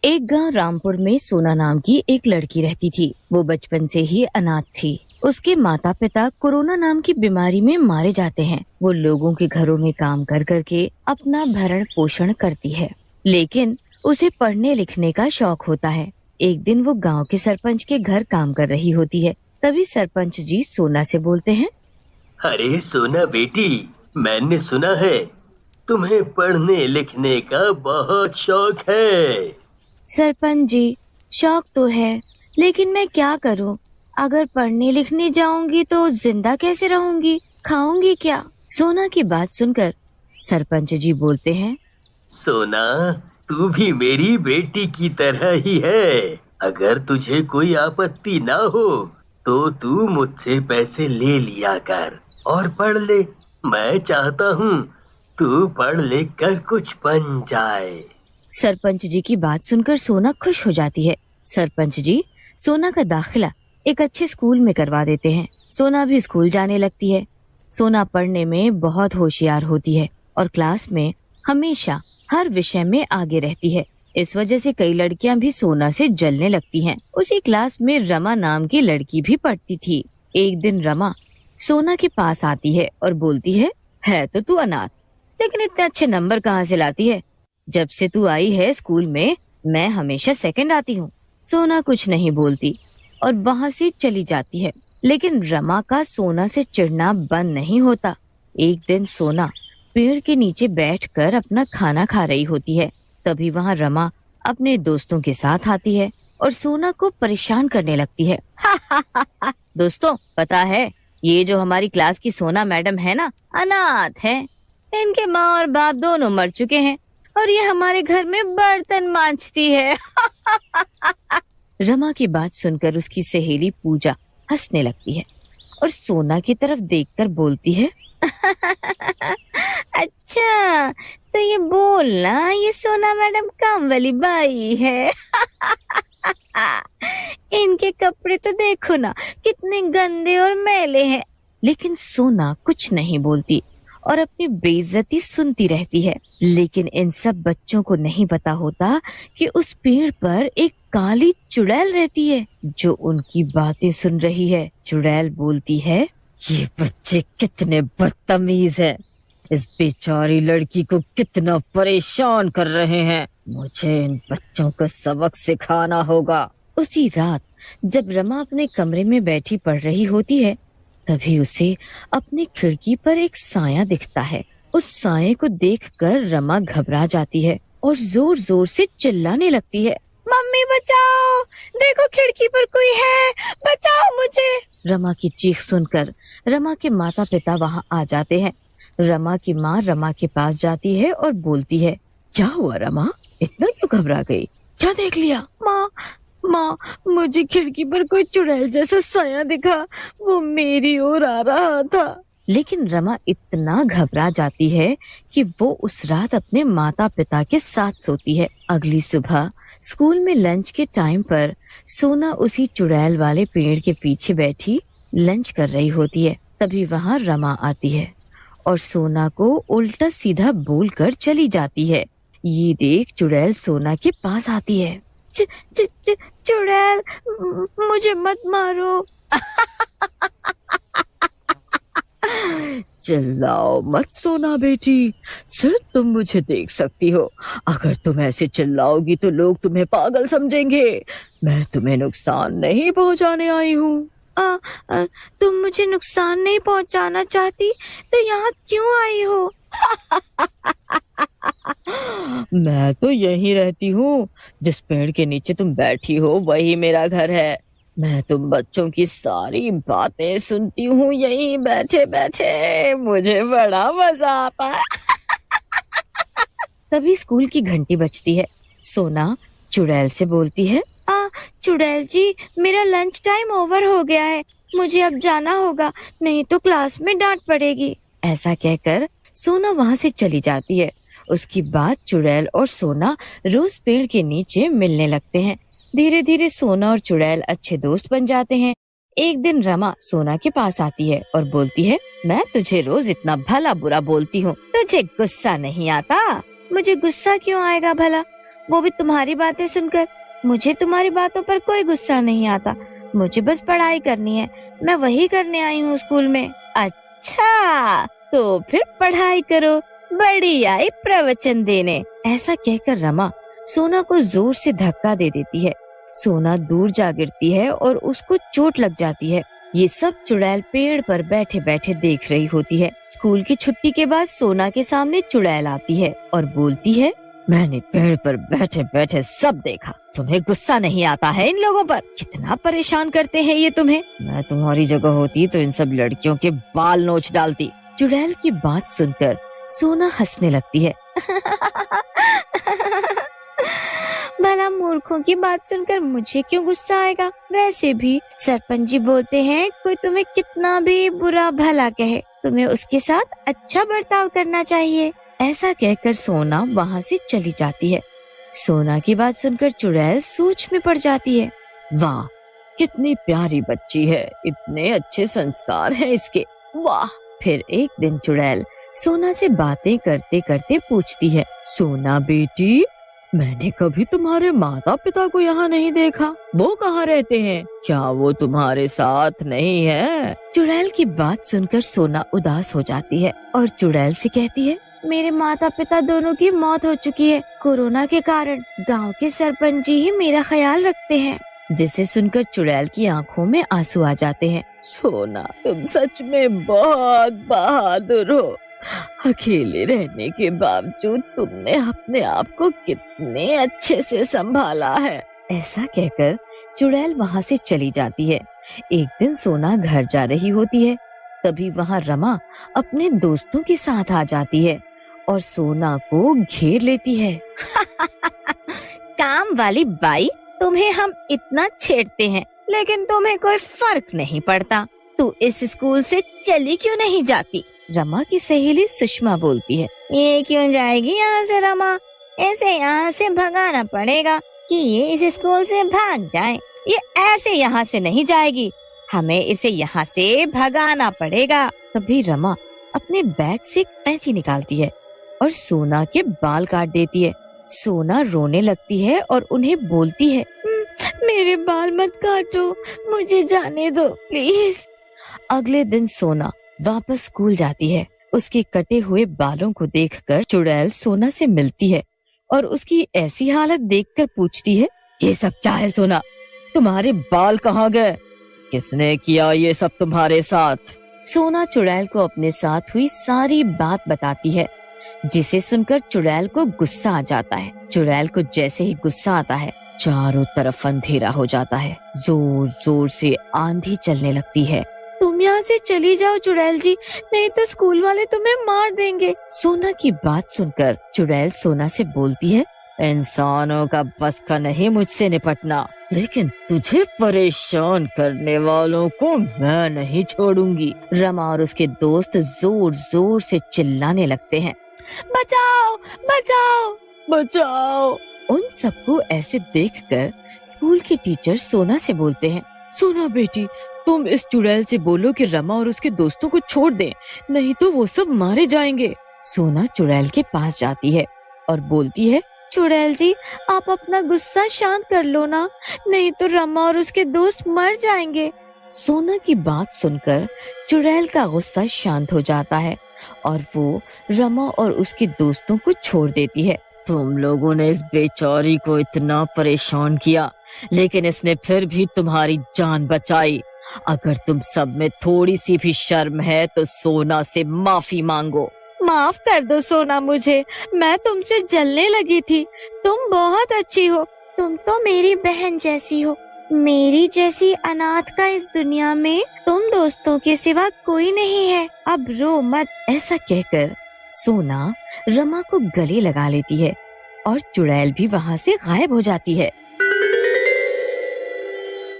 एक गांव रामपुर में सोना नाम की एक लड़की रहती थी। वो बचपन से ही अनाथ थी। उसके माता पिता कोरोना नाम की बीमारी में मारे जाते हैं। वो लोगों के घरों में काम कर करके अपना भरण पोषण करती है, लेकिन उसे पढ़ने लिखने का शौक होता है। एक दिन वो गांव के सरपंच के घर काम कर रही होती है। तभी सरपंच जी सोना से बोलते हैं, अरे सोना बेटी, मैंने सुना है तुम्हें पढ़ने लिखने का बहुत शौक है। सरपंच जी, शौक तो है, लेकिन मैं क्या करूं? अगर पढ़ने लिखने जाऊंगी तो जिंदा कैसे रहूंगी? खाऊंगी क्या? सोना की बात सुनकर सरपंच जी बोलते हैं, सोना, तू भी मेरी बेटी की तरह ही है। अगर तुझे कोई आपत्ति ना हो तो तू मुझसे पैसे ले लिया कर और पढ़ ले। मैं चाहता हूँ तू पढ़ लिख कर कुछ बन जाए। सरपंच जी की बात सुनकर सोना खुश हो जाती है। सरपंच जी सोना का दाखिला एक अच्छे स्कूल में करवा देते हैं। सोना भी स्कूल जाने लगती है। सोना पढ़ने में बहुत होशियार होती है और क्लास में हमेशा हर विषय में आगे रहती है। इस वजह से कई लड़कियां भी सोना से जलने लगती हैं। उसी क्लास में रमा नाम की लड़की भी पढ़ती थी। एक दिन रमा सोना के पास आती है और बोलती है तो तू अनाथ, लेकिन इतने अच्छे नंबर कहाँ से लाती है? जब से तू आई है स्कूल में, मैं हमेशा सेकंड आती हूँ। सोना कुछ नहीं बोलती और वहाँ से चली जाती है। लेकिन रमा का सोना से चिढ़ना बंद नहीं होता। एक दिन सोना पेड़ के नीचे बैठकर अपना खाना खा रही होती है। तभी वहाँ रमा अपने दोस्तों के साथ आती है और सोना को परेशान करने लगती है। दोस्तों, पता है ये जो हमारी क्लास की सोना मैडम है ना, अनाथ है। इनके माँ और बाप दोनों मर चुके हैं और ये हमारे घर में बर्तन मांजती है। रमा की बात सुनकर उसकी सहेली पूजा हंसने लगती है और सोना की तरफ देखकर बोलती है, अच्छा तो ये बोलना ये सोना मैडम काम वाली बाई है। इनके कपड़े तो देखो ना, कितने गंदे और मैले हैं। लेकिन सोना कुछ नहीं बोलती और अपनी बेइज्जती सुनती रहती है। लेकिन इन सब बच्चों को नहीं पता होता कि उस पेड़ पर एक काली चुड़ैल रहती है जो उनकी बातें सुन रही है। चुड़ैल बोलती है, ये बच्चे कितने बदतमीज हैं। इस बेचारी लड़की को कितना परेशान कर रहे हैं। मुझे इन बच्चों को सबक सिखाना होगा। उसी रात जब रमा अपने कमरे में बैठी पढ़ रही होती है, तभी उसे अपनी खिड़की पर एक साया दिखता है। उस साये को देखकर रमा घबरा जाती है और जोर जोर से चिल्लाने लगती है, मम्मी बचाओ, देखो खिड़की पर कोई है, बचाओ मुझे। रमा की चीख सुनकर रमा के माता पिता वहाँ आ जाते हैं। रमा की माँ रमा के पास जाती है और बोलती है, क्या हुआ रमा, इतना क्यों घबरा गई? क्या देख लिया? माँ, मुझे खिड़की पर कोई चुड़ैल जैसा साया दिखा, वो मेरी ओर आ रहा था। लेकिन रमा इतना घबरा जाती है कि वो उस रात अपने माता पिता के साथ सोती है। अगली सुबह स्कूल में लंच के टाइम पर सोना उसी चुड़ैल वाले पेड़ के पीछे बैठी लंच कर रही होती है। तभी वहाँ रमा आती है और सोना को उल्टा सीधा बोलकर चली जाती है। ये देख चुड़ैल सोना के पास आती है। चुड़ैल, मुझे मत मारो। चिल्लाओ मत सोना बेटी, सिर्फ तुम मुझे देख सकती हो। अगर तुम ऐसे चिल्लाओगी तो लोग तुम्हें पागल समझेंगे। मैं तुम्हें नुकसान नहीं पहुंचाने आई हूँ। तुम मुझे नुकसान नहीं पहुंचाना चाहती तो यहाँ क्यों आई हो? मैं तो यहीं रहती हूँ। जिस पेड़ के नीचे तुम बैठी हो वही मेरा घर है। मैं तुम बच्चों की सारी बातें सुनती हूँ यहीं बैठे बैठे। मुझे बड़ा मजा आता है। तभी स्कूल की घंटी बजती है। सोना चुड़ैल से बोलती है, चुड़ैल जी, मेरा लंच टाइम ओवर हो गया है, मुझे अब जाना होगा, नहीं तो क्लास में डांट पड़ेगी। ऐसा कहकर सोना वहाँ से चली जाती है। उसकी बाद चुड़ैल और सोना रोज पेड़ के नीचे मिलने लगते हैं। धीरे धीरे सोना और चुड़ैल अच्छे दोस्त बन जाते हैं। एक दिन रमा सोना के पास आती है और बोलती है, मैं तुझे रोज इतना भला बुरा बोलती हूँ, तुझे गुस्सा नहीं आता? मुझे गुस्सा क्यों आएगा भला? वो भी तुम्हारी बातें सुनकर। मुझे तुम्हारी बातों पर कोई गुस्सा नहीं आता, मुझे बस पढ़ाई करनी है, मैं वही करने आई हूँ स्कूल में। अच्छा, तो फिर पढ़ाई करो, बड़ी आई प्रवचन देने। ऐसा कहकर रमा सोना को जोर से धक्का दे देती है। सोना दूर जा गिरती है और उसको चोट लग जाती है। ये सब चुड़ैल पेड़ पर बैठे बैठे देख रही होती है। स्कूल की छुट्टी के बाद सोना के सामने चुड़ैल आती है और बोलती है, मैंने पेड़ पर बैठे बैठे सब देखा, तुम्हें गुस्सा नहीं आता है इन लोगों पर? कितना परेशान करते हैं ये तुम्हें। मैं तुम्हारी जगह होती तो इन सब लड़कियों के बाल नोच डालती। चुड़ैल की बात सुनकर सोना हंसने लगती है। भला मूर्खों की बात सुनकर मुझे क्यों गुस्सा आएगा? वैसे भी सरपंच जी बोलते हैं, कोई तुम्हें कितना भी बुरा भला कहे, तुम्हें उसके साथ अच्छा बर्ताव करना चाहिए। ऐसा कहकर सोना वहाँ से चली जाती है। सोना की बात सुनकर चुड़ैल सोच में पड़ जाती है। वाह, कितनी प्यारी बच्ची है, इतने अच्छे संस्कार हैं इसके, वाह। फिर एक दिन चुड़ैल सोना से बातें करते करते पूछती है, सोना बेटी, मैंने कभी तुम्हारे माता पिता को यहाँ नहीं देखा, वो कहाँ रहते हैं? क्या वो तुम्हारे साथ नहीं है? चुड़ैल की बात सुनकर सोना उदास हो जाती है और चुड़ैल से कहती है, मेरे माता पिता दोनों की मौत हो चुकी है कोरोना के कारण। गांव के सरपंच जी ही मेरा ख्याल रखते हैं। जिसे सुनकर चुड़ैल की आंखों में आंसू आ जाते हैं। सोना, तुम सच में बहुत बहादुर हो। अकेले रहने के बावजूद तुमने अपने आप को कितने अच्छे से संभाला है। ऐसा कहकर चुड़ैल वहाँ से चली जाती है। एक दिन सोना घर जा रही होती है, तभी वहाँ रमा अपने दोस्तों के साथ आ जाती है और सोना को घेर लेती है। काम वाली बाई, तुम्हें हम इतना छेड़ते हैं लेकिन तुम्हें कोई फर्क नहीं पड़ता। तू इस स्कूल से चली क्यों नहीं जाती? रमा की सहेली सुषमा बोलती है, ये क्यों जाएगी यहाँ से रमा? ऐसे यहाँ से भगाना पड़ेगा कि ये इस स्कूल से भाग जाए। ये ऐसे यहाँ से नहीं जाएगी, हमें इसे यहाँ से भगाना पड़ेगा। तभी रमा अपने बैग से एक कैंची निकालती है और सोना के बाल काट देती है। सोना रोने लगती है और उन्हें बोलती है, मेरे बाल मत काटो, मुझे जाने दो प्लीज। अगले दिन सोना वापस स्कूल जाती है। उसके कटे हुए बालों को देखकर चुड़ैल सोना से मिलती है और उसकी ऐसी हालत देखकर पूछती है, ये सब क्या है सोना? तुम्हारे बाल कहाँ गए? किसने किया ये सब तुम्हारे साथ? सोना चुड़ैल को अपने साथ हुई सारी बात बताती है, जिसे सुनकर चुड़ैल को गुस्सा आ जाता है। चुड़ैल को जैसे ही गुस्सा आता है, चारों तरफ अंधेरा हो जाता है। जोर जोर से आंधी चलने लगती है। तुम यहाँ से चली जाओ चुड़ैल जी, नहीं तो स्कूल वाले तुम्हें मार देंगे। सोना की बात सुनकर चुड़ैल सोना से बोलती है, इंसानों का बस का नहीं मुझसे निपटना, लेकिन तुझे परेशान करने वालों को मैं नहीं छोड़ूंगी। रमा और उसके दोस्त जोर जोर से चिल्लाने लगते हैं, बचाओ बचाओ बचाओ। उन सबको ऐसे देखकर स्कूल के टीचर सोना से बोलते हैं, सोना बेटी, तुम इस चुड़ैल से बोलो कि रमा और उसके दोस्तों को छोड़ दें, नहीं तो वो सब मारे जाएंगे। सोना चुड़ैल के पास जाती है और बोलती है, चुड़ैल जी, आप अपना गुस्सा शांत कर लो ना, नहीं तो रमा और उसके दोस्त मर जाएंगे। सोना की बात सुनकर चुड़ैल का गुस्सा शांत हो जाता है और वो रमा और उसके दोस्तों को छोड़ देती है। तुम लोगों ने इस बेचारी को इतना परेशान किया, लेकिन इसने फिर भी तुम्हारी जान बचाई। अगर तुम सब में थोड़ी सी भी शर्म है तो सोना से माफी मांगो। माफ कर दो सोना मुझे, मैं तुमसे जलने लगी थी। तुम बहुत अच्छी हो, तुम तो मेरी बहन जैसी हो। मेरी जैसी अनाथ का इस दुनिया में तुम दोस्तों के सिवा कोई नहीं है। अब रो मत। ऐसा कहकर सोना रमा को गले लगा लेती है और चुड़ैल भी वहाँ से गायब हो जाती है।